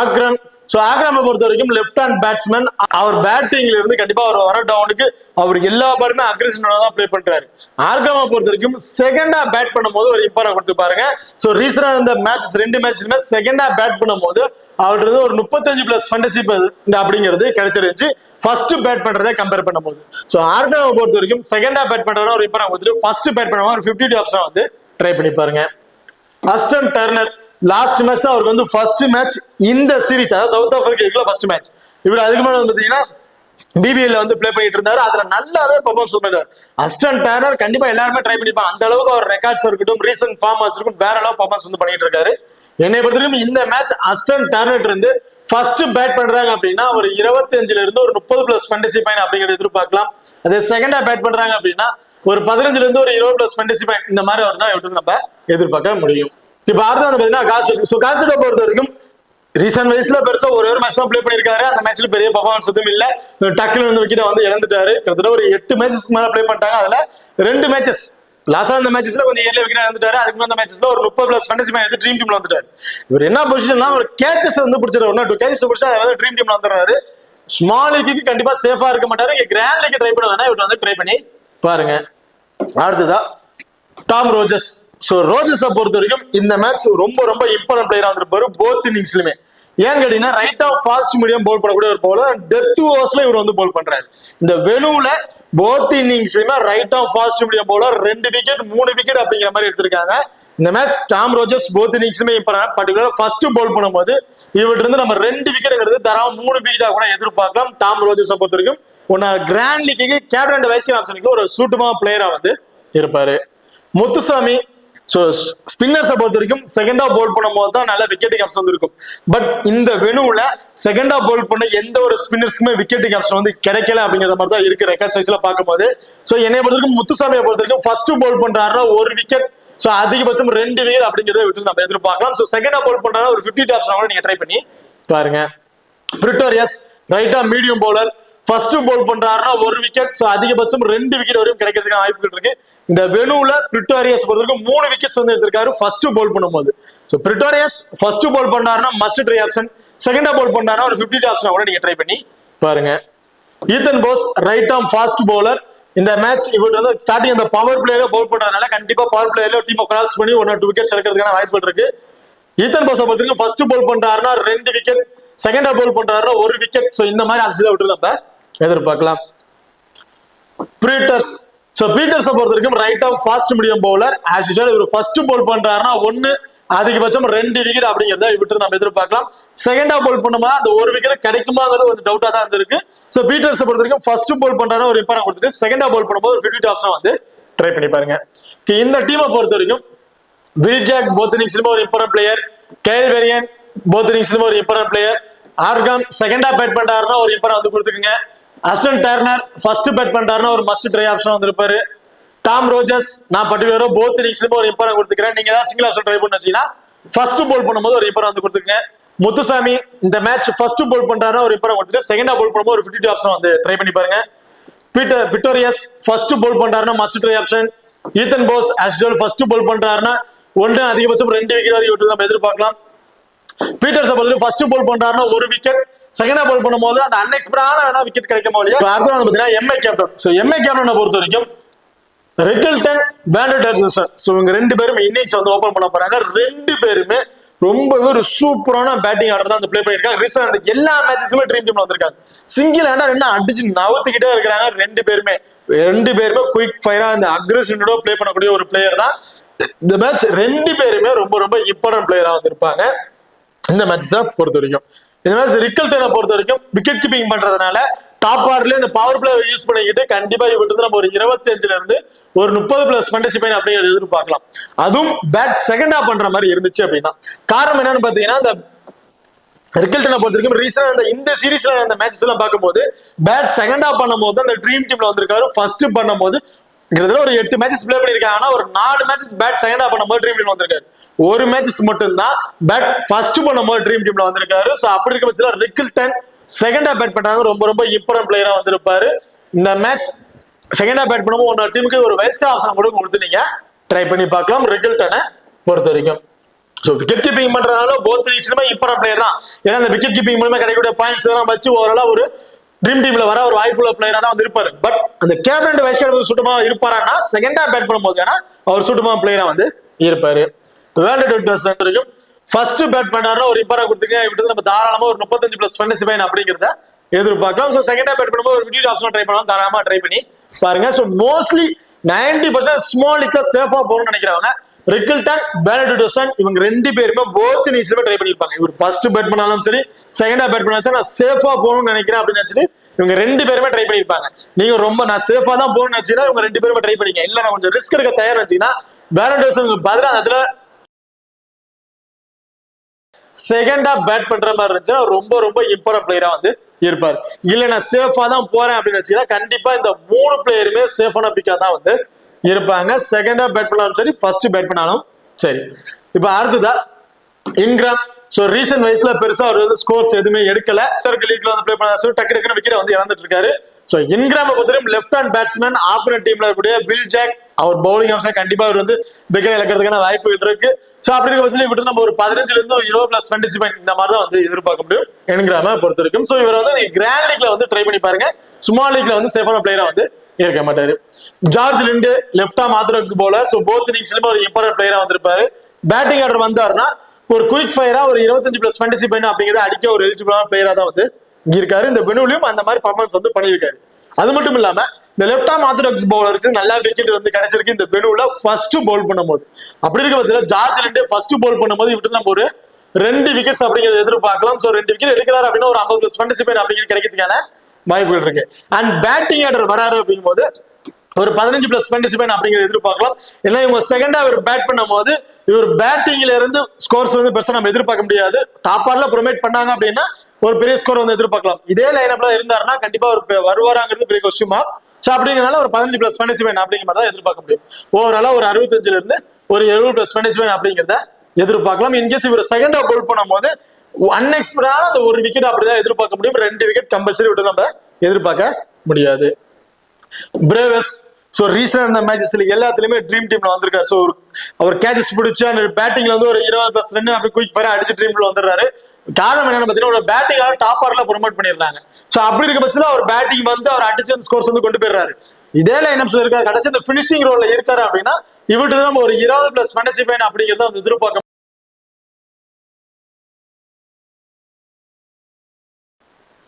ஆக்ரம் பொறுத்த வரைக்கும் லெஃப்ட் ஹேண்ட் பேட்ஸ்மேன். அவர் பேட்டிங்ல இருந்து கண்டிப்பா அவர் வர டவுனுக்கு அவர் எல்லா பாருமே அக்ரெஷனோட தான் பிளே பண்றாரு. ஆர்கிராமை பொறுத்த வரைக்கும் செகண்டா பேட் பண்ணும்போது ஒரு இம்பார்ட்டன் கொடுத்து பாருங்க. ஸோ ரீசனா இந்த மேட்சஸ் 2 மேட்ச்லுமே செகண்டா பேட் பண்ணும்போது அவர்கிட்ட ஒரு 35+ ஃபேண்டசி அப்படிங்கிறது கிடைச்சிருந்துச்சு ஃபர்ஸ்ட் பேட் பண்றதை கம்பேர் பண்ணும்போது. ஸோ ஆர்கிராமை பொறுத்த வரைக்கும் செகண்டா பேட் பண்றதா ஒரு இம்பார்ட்டன் கொடுத்துட்டு ஃபர்ஸ்ட் பேட் பண்ணுவாங்க ஒரு 50 ஆப்ஷன் வந்து ட்ரை பண்ணி பாருங்க. அஸ்டன் டர்னர் லாஸ்ட் மேட்ச் தான் அவருக்கு வந்து ஃபர்ஸ்ட் மேட்ச் இந்த சீரிஸ், அதாவது சவுத் ஆப்பிரிக்கா ஃபர்ஸ்ட் மேட்ச். இவர் அதுக்கு மேல வந்து பாத்தீங்கன்னா பிபிஎல் வந்து பிளே பண்ணிட்டு இருந்தாரு. அதுல நல்லாவே பெர்ஃபார்மன்ஸ் பண்ணாரு. அஸ்டன் டர்னர் கண்டிப்பா எல்லாருமே ட்ரை பண்ணிப்பாங்க. அந்த அளவுக்கு அவர் ரெக்கார்ட்ஸ் இருக்கட்டும், ரீசன்ட் ஃபார்ம் வச்சிருக்கும், வேற அளவு பெர்ஃபார்மன்ஸ் வந்து பண்ணிட்டு இருக்காரு. என்னை பொறுத்தவரைக்கும் இந்த மேட்ச் அஸ்டன் டர்னர் இருந்து ஃபர்ஸ்ட் பேட் பண்றாங்க அப்படின்னா ஒரு 25 இருந்து ஒரு 30+ ஃபேண்டசி பாயிண்ட் அப்படிங்கிறது எதிர்பார்க்கலாம். அதே செகண்டா பேட் பண்றாங்க அப்படின்னா ஒரு 15 இருந்து ஒரு 20+ ஃபேண்டசி பாயிண்ட் இந்த மாதிரி அவர் தான் நம்ம எதிர்பார்க்க முடியும். இப்ப அடுத்து வந்து பாத்தீங்கன்னா காசிடோ பொறுத்த வரைக்கும் ரீசன்ட் வயசுல பெருசா ஒரு மேட்ச் தான் பிளே பண்ணிருக்காரு. அந்த மேட்ச்ல பெரிய பெர்ஃபார்மன்ஸ் எதுவும் இல்ல. டக்குனு வந்து விக்கெட் வந்து இழந்துட்டாரு. கிட்டத்தட்ட ஒரு 8 மேட்சஸ்க்கு மேல பிளே பண்ணிட்டாங்க. அதுல 2 மேட்சஸ் லாஸ்டா அந்த மேட்சஸ்ல கொஞ்சம் ஏர்லி விக்கெட் இழந்துட்டாரு. அதுக்கு அந்த மேட்சஸ்ல ஒரு 30+ ஃபேண்டசி பாயிண்ட் எடுத்து ட்ரீம் டீம்ல வந்துட்டாரு. இவர் என்ன பொசிஷன்னா ஒரு கேச்சஸ் வந்து பிடிச்சாரு. 1 or 2 கேச்சஸ் பிடிச்சா ட்ரீம் டீம்ல வந்துடுறாரு. ஸ்மால் லீக்கு கண்டிப்பா சேஃபா இருக்க மாட்டாரு. இங்க கிராண்ட் லீக் ட்ரை பண்ண வேணா இவர் வந்து ட்ரை பண்ணி பாருங்க. அடுத்ததா டாம் ரோஜர்ஸ். சோ ரோஜர்ஸை பொறுத்த வரைக்கும் இந்த மேட்ச் ரொம்ப இம்பார்ட்டன்ட் பிளேயரா வந்திருப்பாரு போத் இன்னிங்ஸ்லுமே. ஏன்னு கேட்டீங்கன்னா ரைட் ஆஃப் ஃபாஸ்ட் மீடியம் போல் பண்ணக்கூடிய ஒரு பவுலர். டெத் ஓவர்ஸ்ல இவர் வந்து போல் பண்றாரு. இந்த வெனுல போத் இன்னிங்ஸ்லயுமே right off fast medium bowler 2 wicket 3 wicket அப்படிங்கிற மாதிரி எடுத்திருக்காங்க. இந்த மேட்ச் டாம் ரோஜர்ஸ் போத் இன்னிங்ஸ்லுமே இம்பார்ட்டன்ட். பர்டிகுலரா ஃபர்ஸ்ட் போல் பண்ணும்போது இவர்கிட்ட இருந்து நம்ம 2 விக்கெட்ங்கிறது தராம 3 விக்கெட்டா கூட எதிர்பார்க்கலாம். டாம் ரோஜர்ஸை பொறுத்த வரைக்கும் கிராண்ட் லீக்கு கேப்டன் அண்ட் வைஸ் கேப்டனுக்கு ஒரு சூட்டமான பிளேயரா வந்து இருப்பாரு. முத்துசாமி ஸ்பின்னர்ஸை பொறுத்த வரைக்கும் செகண்டா போல் பண்ணும்போது தான் நல்ல விக்கெட்டிங் ஆப்ஷன் வந்து இருக்கும். பட் இந்த வெனுல செகண்டா போல் பண்ண எந்த ஒரு ஸ்பின்னர்ஸ்க்குமே விக்கெட்டிங் ஆப்ஷன் வந்து கிடைக்கல அப்படிங்கிற மாதிரி தான் இருக்கு ரெக்கார்ட் சைஸ்ல பார்க்கும்போது. சோ என்னை பொறுத்த வரைக்கும் முத்துசாமியை பொறுத்த வரைக்கும் ஃபர்ஸ்ட் போல் பண்றாருன்னா 1 விக்கெட், சோ அதிகபட்சம் 2 விக்கெட் அப்படிங்கிறத விட்டு நம்ம எதிர்பார்க்கலாம். சோ செகண்டா போல் பண்றாரு ஒரு 50 ஆப்ஷன் கூட நீங்க ட்ரை பண்ணி பாருங்க. பிரிட்டோரியஸ் ரைட்டா மீடியம் பவுலர் ஃபர்ஸ்ட் போல் பண்றாருன்னா 1 விக்கெட், சோ அதிகபட்சம் 2 விக்கெட் வரையும் கிடைக்கிறதுக்கு வாய்ப்புகள் இருக்கு. இந்த வெனுல பிரிட்டோரியஸ் பொறுத்தவரைக்கும் 3 விக்கெட்ஸ் வந்து எடுத்திருக்காரு ஃபர்ஸ்ட் போல் பண்ணும்போது. சோ பிரிட்டோரியஸ் ஃபர்ஸ்ட் போல் பண்றாருன்னா மஸ்ட் ட்ரை ஆப்ஷன், செகண்டா போல் பண்றாருன்னா ஒரு 50 ஆப்ஷன் கூட நீங்க ட்ரை பண்ணி பாருங்க. Ethan Bosch right arm fast bowler. இந்த மேட்ச் இவர் வந்து ஸ்டார்டிங் அந்த பவர் பிளேயர்ல பவுல் பண்றதுனால கண்டிப்பா பவர் பிளேயர்ல டீம் கிராஸ் பண்ணி 1 or 2 விக்கெட்ஸ் எடுக்கிறதுக்கான வாய்ப்புகள் இருக்கு. ஈத்தன் போஸை பொறுத்தவரைக்கும் ஃபர்ஸ்ட் போல் பண்றாருன்னா 2 விக்கெட், செகண்டா போல் பண்றாருன்னா 1 விக்கெட். சோ இந்த மாதிரி ஆப்ஷன்ல விட்டு நம்ம எதிர்பார்க்கலாம். பீட்டர்ஸ் பொறுத்த வரைக்கும் right off fast medium bowler. As usual இவர் ஃபர்ஸ்ட் போல் பண்றாருன்னா 1 அதிகபட்சம் 2 விக்கெட் அப்படிங்கிறத விட்டு நம்ம எதிர்பார்க்கலாம். செகண்டா போல் பண்ணுமா அந்த 1 விக்கெட் கிடைக்குமாங்கிறது கொஞ்சம் டவுட்டா தான் இருந்திருக்கு. சோ பீட்டர்ஸ் பொறுத்த வரைக்கும் ஃபர்ஸ்ட் போல் பண்றாரு ஒரு இம்பார்ட்டன் கொடுத்துட்டு செகண்டா போல் பண்ணும்போது ஒரு 50 ஆப்ஷன் வந்து ட்ரை பண்ணி பாருங்க. இந்த டீமை பொறுத்த வரைக்கும் வில்ஜாக் போத் இன்னிங்ஸ்லயும் ஒரு இம்பார்ட்டன்ட் பிளேயர். கேல் வெரியன் போத் இன்னிங்ஸ்லயும் ஒரு இம்பார்ட்டன்ட் பிளேயர். ஆர்காம் செகண்டா பேட் பண்றாருன்னா ஒரு இம்பார்ட்டன்ட் வந்து கொடுத்துக்குங்க. அஸ்டன் டர்னர் ஃபர்ஸ்ட் பேட் பண்றாருன்னா ஒரு மஸ்ட் ட்ரை ஆப்ஷன் வந்திருப்பாரு. டாம் ரோஜர்ஸ் நான் பர்டிகுலரா போத் இன்னிங்ஸ்லயும் ஒரு இம்பார்ட்டன்ட் கொடுத்துக்கிறேன். நீங்க ஏதாவது சிங்கிள் ஆப்ஷன் ட்ரை பண்ணி வச்சீங்கன்னா ஃபர்ஸ்ட் போல் பண்ணும்போது ஒரு இம்பார்ட்டன்ட் வந்து கொடுத்துக்கங்க. முத்துசாமி இந்த மேட்ச் ஃபர்ஸ்ட் போல் பண்றாருன்னா ஒரு இம்பார்ட்டன்ட் கொடுத்துட்டு செகண்டா போல் பண்ணும்போது ஒரு 52 ஆப்ஷன் வந்து ட்ரை பண்ணி பாருங்க. பிட்டோரியஸ் ஃபர்ஸ்ட் போல் பண்றாருன்னா must try option. Ethan Bosch as usual first bowl பண்றாருன்னா ஒன்று அதிகபட்சம் 2 விக்கெட் வரைக்கும் நம்ம எதிர்பார்க்கலாம். பீட்டர்ஸ் பொறுத்தவரை ஃபர்ஸ்ட் போல் பண்றாருன்னா ஒரு விக்கெட், செகண்டா போல் பண்ணும்போது அந்த அன்எக்ஸ்பெக்டடான விக்கெட் கிடைக்கும் இல்லையா. அடுத்து வந்து பாத்தீங்கன்னா எம்ஐ கேப்டன். சோ எம்ஐ கேப்டனை பொறுத்த வரைக்கும் ரிக்கல்டன், வேண்டர்டர்சன் சோ இவங்க 2 பேரும் இன்னிங்ஸ் வந்து ஓபன் பண்ண போறாங்க. 2 பேருமே ரொம்பவே ஒரு சூப்பரான பேட்டிங் ஆர்டர் தான் ப்ளே பண்ணிருக்காங்க. ரீசெண்டா எல்லா மேட்சஸுமே ட்ரீம் டீம்ல வந்திருக்காங்க. சிங்கிள் ஹேண்டா 2 அடிச்சு நவுத்திக்கிட்டே இருக்காங்க. 2 பேருமே குயிக் ஃபயரா இந்த அக்ரெசிவோட ப்ளே பண்ணக்கூடிய ஒரு பிளேயர் தான். இந்த மேட்ச் 2 பேருமே ரொம்ப ரொம்ப இம்பார்ட்டன்ட் பிளேயரா வந்திருப்பாங்க இந்த மேட்சஸை பொறுத்த வரைக்கும். இந்த மேட்ச் ரிக்கல்டனை பொறுத்த வரைக்கும் விக்கெட் கீப்பிங் பண்றதுனால டாப் ஆர்டர்ல இந்த பவர் பிளே யூஸ் பண்ணிக்கிட்டு கண்டிப்பா இவட்டு நம்ம ஒரு 25ல இருந்து ஒரு 30+ ஃபேண்டசி பாயிண்ட் அப்படிங்கிறது எதிர்பார்க்கலாம். அதுவும் பேட் செகண்டா பண்ற மாதிரி இருந்துச்சு அப்படின்னா. காரணம் என்னன்னு பாத்தீங்கன்னா இந்த ரிக்கல்டனை பொறுத்த வரைக்கும் ரீசெண்டா இந்த சீரீஸ்ல அந்த மேட்சஸ் எல்லாம் பார்க்கும்போது பேட் செகண்டா பண்ணும்போது அந்த ட்ரீம் டீம்ல வந்திருக்காரு. ஃபர்ஸ்ட் பண்ணும்போது கிட்டத்தட்ட ஒரு 8 மேட்சஸ் பிளே பண்ணிருக்காங்க. ஒரு 4 மேட்சஸ் பேட் செகண்டா பண்ணும்போது ட்ரீம் டீம்ல வந்திருக்காரு. ஒரு மேட்சஸ் மட்டும் தான் பேட் ஃபர்ஸ்ட் பண்ணும்போது ட்ரீம் டீம்ல வந்திருக்காரு. சோ அப்படி இருக்க பட்சத்துல ரிக்கல்டன் செகண்டா பேட் பண்றாங்க ரொம்ப ரொம்ப இம்பார்ட்டன்ட் பிளேயரா வந்திருப்பாரு. இந்த மேட்ச் செகண்டா பேட் பண்ணும்போது ஒரு டீமுக்கு ஒரு வைஸ் ஆப்ஷன் கூட கொடுத்து நீங்க ட்ரை பண்ணி பார்க்கலாம் ரிக்கல்டனை பொறுத்த வரைக்கும். சோ விக்கெட் கீப்பிங் பண்றதுனால போத் இன்னிங்ஸ்லயுமே இம்பார்ட்டன்ட் பிளேயர் தான். ஏன்னா அந்த விக்கெட் கீப்பிங் மூலமா கிடைக்கக்கூடிய பாயிண்ட்ஸ் எல்லாம் வச்சு ஓவராலா ஒரு ட்ரீம் டீம்ல வர ஒரு வாய்ப்புள்ள பிளேயரா தான் வந்து இருப்பாரு. பட் அந்த கேப்டன் வைஸ் கேப்டன் சுத்தமா இருப்பாரான்னா செகண்டா பேட் பண்ணும்போது ஏன்னா அவர் சுத்தமா பிளேயரா வந்து இருப்பாரு. வேண்டர்டர்சன் ஃபர்ஸ்ட் பேட் பண்ணாருன்னா ஒரு இம்பார்ட்டன்ட் கொடுத்துங்க. இப்படி நம்ம தாராளமா ஒரு 35+ ஃபேண்டசி பாயிண்ட் அப்படிங்கிறத எதிர்பார்க்கலாம். சோ செகண்டா பேட் பண்ணும்போது ஒரு விக்கெட் ஆப்ஷன் ட்ரை பண்ணலாம். தாராளமா ட்ரை பண்ணி பாருங்க. சோ மோஸ்ட்லி 90% ஸ்மால் லிக்கா சேஃபா போகணும்னு நினைக்கிறவங்க ரிக்கல்டன், வேண்டர்டர்சன் இவங்க 2 பேருமே போத் இன்னிங்ஸ்லயே ட்ரை பண்ணிருப்பாங்க. இவர் ஃபர்ஸ்ட் பேட் பண்ணாலும் சரி செகண்டா பேட் பண்ணாலும் நான் சேஃபா போகணும்னு நினைக்கிறேன் அப்படின்னு நினைச்சிட்டு இவங்க 2 பேருமே ட்ரை பண்ணிருப்பாங்க. நீங்க ரொம்ப நான் சேஃபா தான் போகணும்னு நினைச்சீங்கன்னா இவங்க 2 பேருமே ட்ரை பண்ணிங்க. இல்ல நான் கொஞ்சம் ரிஸ்க் எடுக்க தயார் நினைச்சீங்கன்னா வேண்டர்டர்சன் பதிலா அதுல செகண்டா பேட் பண்ற மாதிரி இருந்துச்சுன்னா ரொம்ப ரொம்ப இம்பார்ட்டன்ட் பிளேயரா வந்து இருப்பாரு. இல்ல நான் சேஃபா தான் போறேன் அப்படின்னு வச்சீங்கன்னா கண்டிப்பா இந்த 3 பிளேயருமே சேஃபான பிக்கா தான் வந்து இருப்பாங்க. செகண்டா பேட் பண்ணாலும் சரி ஃபர்ஸ்ட் பேட் பண்ணாலும் சரி. இப்ப அடுத்ததா இன்கிராம். சோ ரீசன்ட் வைஸ்ல பெருசா அவர் வந்து ஸ்கோர்ஸ் எதுவுமே எடுக்கல. லீக்ல வந்து ப்ளே பண்ண டக்கு டக்குன்னு விக்கெட் வந்து இழந்துட்டு இருக்காரு. சோ இன்கிராம பொறுத்தவரைக்கும் லெஃப்ட் ஹேண்ட் பேட்ஸ்மேன் ஆப்போனன்ட் டீம்ல இருக்கக்கூடிய வில்ஜாக் அவர் பவுலிங் ஆப்ஷன் கண்டிப்பா அவர் வந்து விக்கெட் இழக்கிறதுக்கான வாய்ப்புகள் இருக்கு. சோ அப்படி இருக்க பட்சத்துல விட்டு நம்ம ஒரு 15ல இருந்து 20+ ஃபேண்டசி பாயிண்ட் இந்த மாதிரி தான் வந்து எதிர்பார்க்க முடியும் இன்கிராம பொறுத்த வரைக்கும். சோ இவர் வந்து கிராண்ட் லீக்ல வந்து ட்ரை பண்ணி பாருங்க. ஸ்மால் லீக்ல வந்து சேஃபான பிளேயரா வந்து இருக்க மாட்டாரு. George Linde left arm orthodox bowler. So both இன்னிங்ஸ்லயும் ஒரு இம்பார்ட்டன்ட் பிளேயரா வந்திருப்பாரு. பேட்டிங் ஆர்டர் வந்தாருன்னா ஒரு குயிக் ஃபயரா ஒரு 25+ ஃபேண்டசி பாயிண்ட் அப்படிங்கிறத அடிக்க ஒரு எலிஜிபிளான பிளேயரா தான் வந்து இருக்காரு. இந்த வெனுலையும் அந்த மாதிரி பர்ஃபார்மன்ஸ் வந்து பண்ணியிருக்காரு. அது மட்டும் இல்லாம இந்த லெஃப்ட் ஆர்ம் ஆர்த்தடாக்ஸ் பவுலருக்கு நல்லா விக்கெட் வந்து கிடைச்சிருக்கு இந்த வெனுல ஃபர்ஸ்ட் பவுல் பண்ணும்போது. அப்படி இருக்க பட்சத்துல ஜார்ஜ் லிண்டு ஃபர்ஸ்ட் பவுல் பண்ணும்போது இப்படி நம்ம ஒரு 2 விக்கெட்ஸ் அப்படிங்கிறத எதிர்பார்க்கலாம். சோ 2 விக்கெட் எடுக்கிறாரு அப்படின்னா ஒரு 50+ ஃபேண்டசி பாயிண்ட் அப்படிங்கிறது கிடைக்கிறதுக்கான வாய்ப்புகள் இருக்கு. அண்ட் பேட்டிங் ஆர்டர் வராரு அப்படிங்கும்போது ஒரு 15+ ஃபேண்டசி பாயிண்ட் அப்படிங்கிறத எதிர்பார்க்கலாம். ஏன்னா இவங்க செகண்டா இவர் பேட் பண்ணும்போது இவர் பேட்டிங்ல இருந்து ஸ்கோர்ஸ் வந்து பெருசா நம்ம எதிர்பார்க்க முடியாது. டாப் ஆர்டர்ல ப்ரொமோட் பண்ணாங்க அப்படின்னா ஒரு பெரிய ஸ்கோர் வந்து எதிர்பார்க்கலாம். இதே லைனப்ல இருந்தாருன்னா கண்டிப்பா ஒரு வருவாராங்கிறது பெரிய கொஸ்டின் மார்க். சோ அப்படிங்கிறனால ஒரு 15+ ஃபேண்டசி பாயிண்ட் அப்படிங்கிற மாதிரி தான் எதிர்பார்க்க முடியும். ஓவராலா ஒரு 65ல இருந்து ஒரு 70+ ஃபேண்டசி பாயிண்ட் அப்படிங்கிறத எதிர்பார்க்கலாம். இன்கேஸ் இவர் செகண்டா பவுல் பண்ணும்போது அன்எக்ஸ்பெக்டடான அந்த ஒரு விக்கெட் அப்படிதான் எதிர்பார்க்க முடியும். 2 விக்கெட் கம்பல்சரி விட்டு நம்ம எதிர்பார்க்க முடியாது. பிரேவஸ் சோ ரீசெண்ட் அந்த மேட்சஸ்ல எல்லாத்துலயுமே ட்ரீம் டீம்ல வந்திருக்காரு. சோ அவர் கேச்சஸ் பிடிச்சு அந்த பேட்டிங்ல வந்து ஒரு 20+ ரன் அப்படி குயிக் ஃபயரா அடிச்சு ட்ரீம் டீம்ல வந்துடுறாரு. காரணம் என்னன்னு பாத்தீங்கன்னா ஒரு பேட்டிங்காக டாப் ஆர்டர்ல ப்ரொமோட் பண்ணிருந்தாங்க. சோ அப்படி இருக்க பட்சத்துல அவர் பேட்டிங் வந்து அவர் அடிச்சு ஸ்கோர்ஸ் வந்து கொண்டு போயிடுறாரு. இதே லைனப்ஸ்ல இருக்காரு கடைசி இந்த பினிஷிங் ரோல்ல இருக்காரு அப்படின்னா இவட்டு நம்ம ஒரு 20+ ஃபேண்டசி பாயிண்ட் அப்படிங்கறத வந்து எதிர்பார்க்க.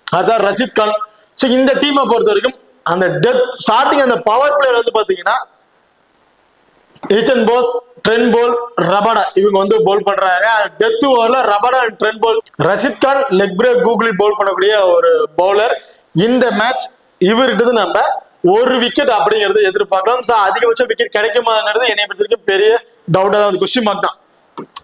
அதான் ரஷீத் கான். சோ இந்த டீமை பொறுத்த வரைக்கும் அந்த டெத் ஸ்டார்டிங் அந்த பவர் பிளேயர் வந்து பாத்தீங்கன்னா Ethan Bosch, Trent Boult, Rabada இவங்க வந்து போல் பண்றாங்க. டெத் ஓவர்ல Rabada and Trent Boult. Rashid Khan leg break googly bowl பண்ணக்கூடிய ஒரு பவுலர். இந்த மேட்ச் இவர்கிட்ட நம்ம ஒரு விக்கெட் அப்படிங்கறது எதிர்பார்க்கலாம். சோ அதிகபட்ச விக்கெட் கிடைக்குமாங்கிறது என்னை பொறுத்த வரைக்கும் பெரிய டவுட்டா தான், கொஸ்டின் மார்க் தான்.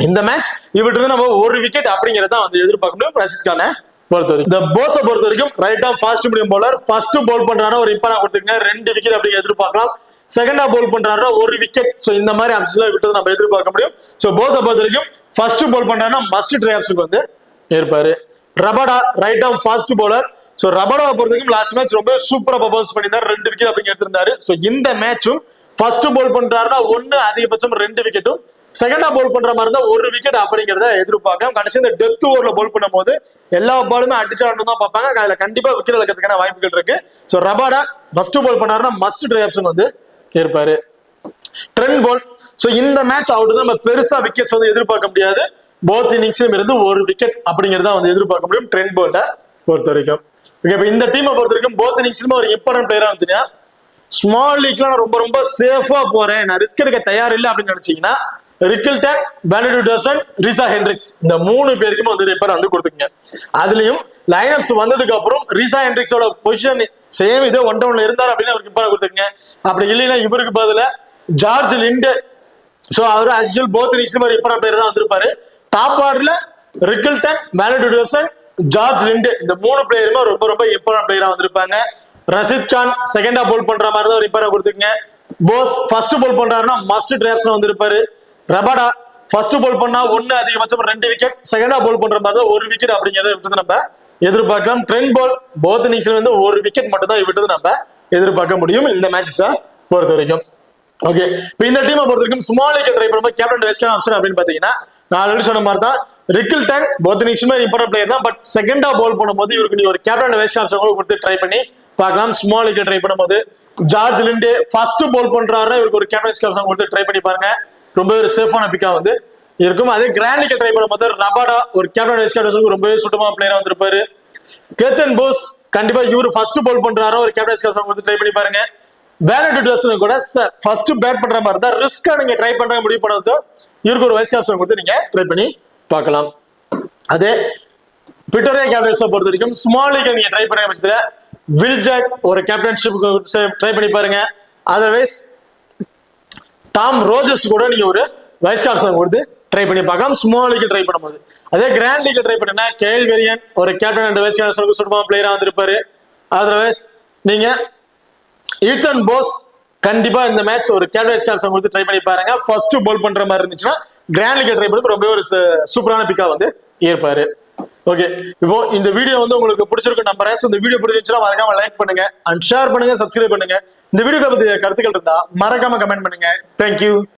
இந்த மேட்ச் இவர்கிட்ட நம்ம ஒரு விக்கெட் அப்படிங்கறத வந்து எதிர்பார்க்க முடியும் ரஷீத் கானை பொறுத்த வரைக்கும். இந்த போஸை பொறுத்த வரைக்கும் right off fast medium bowler. First bowl பண்றாரு ஒரு இம்பார்ட் கொடுத்துருங்க, 2 விக்கெட் அப்படிங்க எதிர்பார்க்கலாம். செகண்டா பவுல் பண்றாரு ஒரு விக்கெட். சோ இந்த மாதிரி ஆப்ஷன்ல விட்டது நம்ம எதிர்பார்க்க முடியும். சோ போஸை பொறுத்த வரைக்கும் ஃபர்ஸ்ட் பவுல் பண்றாருன்னா மஸ்ட் ட்ரை ஆப்ஷனுக்கு வந்து இருப்பாரு. Rabada right off fast bowler. So ரபாடாவை பொறுத்த வரைக்கும் லாஸ்ட் மேட்ச் ரொம்ப சூப்பரா பர்ஃபார்மன்ஸ் பண்ணியிருந்தாரு, 2 விக்கெட் அப்படிங்க எடுத்திருந்தாரு. சோ இந்த மேட்சும் ஃபர்ஸ்ட் பவுல் பண்றாருன்னா ஒன்னு அதிகபட்சம் 2 விக்கெட்டும், செகண்டா பவுல் பண்ற மாதிரி இருந்தா ஒரு விக்கெட் அப்படிங்கறத எதிர்பார்க்கலாம். கடைசி இந்த டெத் ஓவர்ல பவுல் பண்ணும் போது எல்லா பாலுமே அடிச்சாடணும் தான் பார்ப்பாங்க, அதுல கண்டிப்பா விக்கெட் இழக்கிறதுக்கான வாய்ப்புகள் இருக்கு. சோ ரபாடா ஃபர்ஸ்ட் பவுல் பண்ணாருன்னா மஸ்ட் ட்ரை ஆப்ஷன் வந்து இருப்பாரு. ட்ரெண்ட் போல். சோ இந்த மேட்ச் அவுட் தான், நம்ம பெருசா விக்கெட்ஸ் வந்து எதிர்பார்க்க முடியாது. போத் இன்னிங்ஸ்லயும் இருந்து ஒரு விக்கெட் அப்படிங்கறத வந்து எதிர்பார்க்க முடியும் ட்ரெண்ட் போல்ட பொறுத்த வரைக்கும். இப்ப இந்த டீமை பொறுத்த வரைக்கும் போத் இன்னிங்ஸ்லயும் ஒரு இம்பார்ட்டன்ட் பிளேயரா வந்துட்டீங்கன்னா, ஸ்மால் லீக்ல நான் ரொம்ப ரொம்ப சேஃபா போறேன், நான் ரிஸ்க் எடுக்க தயார் இல்லை அப்படின்னு நினைச்சீங்கன்னா ரிக்கில்டன், பெனடிக்ட் டார்சன், ரீசா ஹெண்ட்ரிக்ஸ் இந்த 3 பேருக்கும் வந்து ரிப்பேர் வந்து கொடுத்துங்க. அதுலயும் லைனப்ஸ் வந்ததுக்கு அப்புறம் ரீசா ஹெண்ட்ரிக்ஸோட பொசிஷன் சேம் இதே 1 டவுன்ல இருந்தார் அப்படின்னு அவருக்கு ரிப்பேர் கொடுத்துங்க. அப்படி இல்லைன்னா இவருக்கு பதிலா ஜார்ஜ் லிண்டே. சோ அவரு ஆக்சுவல் போத் இன்னிங்ஸ் மாதிரி ரிப்பேர் பிளேயர் தான் வந்திருப்பாரு. டாப் ஆர்டர்ல Rickelton, Benedict Darson, George Linde இந்த 3 பிளேயருமே ரொம்ப ரொம்ப இம்பார்ட்டன்ட் பிளேயரா வந்திருப்பாங்க. ரஷீத் கான் செகண்டா பவுல் பண்ற மாதிரி தான் ரிப்பேர் கொடுத்துங்க. போஸ் ஃபர்ஸ்ட் பவுல் பண்றாருன்னா மஸ்ட் ட்ரை ஆப்ஷன் வந்திருப்பாரு. ரபாடா ஃபர்ஸ்ட் பவுல் பண்ணா ஒன்னு அதிகபட்சம் 2 விக்கெட், செகண்டா பவுல் பண்ற மாதிரி தான் 1 விக்கெட் அப்படிங்கறத விட்டு நம்ம எதிர்பார்க்கலாம். ட்ரெண்ட் போல் போத் இன்னிங்ஸ்ல வந்து 1 விக்கெட் மட்டும் தான் விட்டது நம்ம எதிர்பார்க்க முடியும் இந்த மேட்சஸை பொறுத்த வரைக்கும். ஓகே, இப்போ இந்த டீமை பொறுத்த வரைக்கும் ஸ்மால் லீக் ட்ரை பண்ணும்போது கேப்டன் வைஸ் கேப்டன் ஆப்ஷன் அப்படின்னு பாத்தீங்கன்னா நான் ஆல்ரெடி சொன்ன மாதிரி தான் ரிக்கில்டன் போத் இன்னிங்ஸ்மே இம்பார்ட்டன்ட் பிளேயர் தான். பட் செகண்டா பவுல் பண்ணும்போது இவருக்கு நீ ஒரு கேப்டன் வைஸ் கேப்டன் ஆப்ஷன் கொடுத்து ட்ரை பண்ணி பார்க்கலாம். ஸ்மால் லீக் ட்ரை பண்ணும்போது ஜார்ஜ் லிண்டே ஃபர்ஸ்ட் பவுல் பண்றாருன்னா இவருக்கு ஒரு கேப்டன் வைஸ் கேப்டன் கொடுத்து ட்ரை பண்ணி பாருங்க, ரொம்ப ஒரு சேஃபான பிக்கா வந்து இருக்கும். அதே கிராண்ட் லீக் ட்ரை பண்ணும்போது ரபாடா ஒரு கேப்டன் வைஸ் கேப்டன் ரொம்பவே சுத்தமான பிளேயரா வந்திருப்பாரு. கேச்சன் போஸ் கண்டிப்பா இவரு ஃபர்ஸ்ட் பவுல் பண்றாரோ ஒரு கேப்டன் வைஸ் கேப்டன் கொடுத்து ட்ரை பண்ணி பாருங்க. பெனடிக்ட் டார்சன் கூட ஃபர்ஸ்ட் பேட் பண்ற மாதிரி தான் ரிஸ்கா நீங்க ட்ரை பண்ற முடிவு பண்ணது இவருக்கு ஒரு வைஸ் கேப்டன் கொடுத்து நீங்க ட்ரை பண்ணி பார்க்கலாம். அதே பிட்டோரியா கேப்டன்ஸை பொறுத்த வரைக்கும் ஸ்மால் லீக் நீங்க ட்ரை பண்ண பட்சத்துல வில் ஜாக் ஒரு கேப்டன்ஷிப் ட்ரை பண்ணி பாருங்க. அதர்வைஸ் டாம் ரோஜர்ஸ் கூட நீங்க ஒரு வைஸ் கேப்டன் கொடுத்து ட்ரை பண்ணி பார்க்கலாம் ஸ்மால் லீக் ட்ரை பண்ணும்போது. அதே கிராண்ட் லீக் ட்ரை பண்ணா கேஎல் வெரியன் ஒரு கேப்டன் அண்ட் வைஸ் கேப்டன் சுத்தமான பிளேயரா வந்திருப்பாரு. அதர்வைஸ் நீங்க ஈட்டன் போஸ் கண்டிப்பா இந்த மேட்ச் ஒரு கேப்டன் வைஸ் கேப்டன் கொடுத்து ட்ரை பண்ணி பாருங்க. ஃபர்ஸ்ட் பவுல் பண்ற மாதிரி இருந்துச்சுன்னா கிராண்ட் லீக் ட்ரை பண்ணி ரொம்ப ஒரு சூப்பரான பிக்கா வந்து இருப்பாரு. ஓகே, இப்போ இந்த வீடியோ வந்து உங்களுக்கு பிடிச்சிருக்கு நம்புறேன். இந்த வீடியோ பிடிச்சிருந்துச்சுன்னா மறக்காம லைக் பண்ணுங்க அண்ட் ஷேர் பண்ணுங்க, சப்ஸ்கிரைப் பண்ணுங்க. இந்த வீடியோ பத்தி கருத்துக்கள் இருந்தா மறக்காம கமெண்ட் பண்ணுங்க. தேங்க்யூ.